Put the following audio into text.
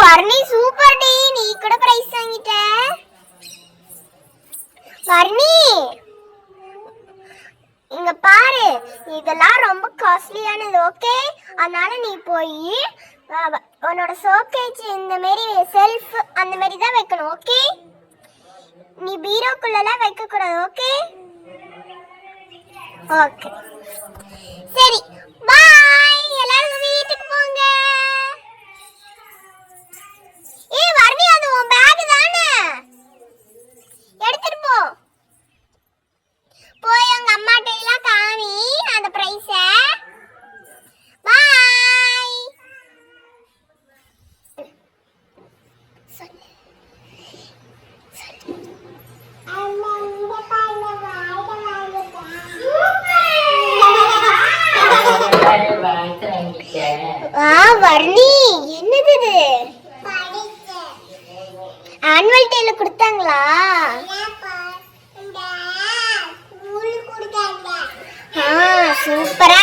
Varni super D, நீ கூட price வாங்கிட்ட. வர்ணி இங்க பாரு, இதெல்லாம் ரொம்ப காஸ்ட்லியானது. ஓகே, அதனால நீ போய் உன்னோட ஷோகேஸ் இந்த மாதிரி செல்ஃப் அந்த மாதிரி தான் வைக்கணும். ஓகே, நீ பீரோக்குள்ளலாம் வைக்க கூடாது. ஓகே ஓகே சரி, பாய். எல்லாரும் வீட்டுக்கு போங்க. ஏய் வர்ணி, அது உன் பேக் தானே, எடுத்துட்டு போ. போய் உங்க அம்மாட்ட எல்லாம் காமி அந்த பிரைஸ. பாய். வர்ணி, என்னது இது? ஆனுவல் டேல கொடுத்தாங்களா? சூப்பரா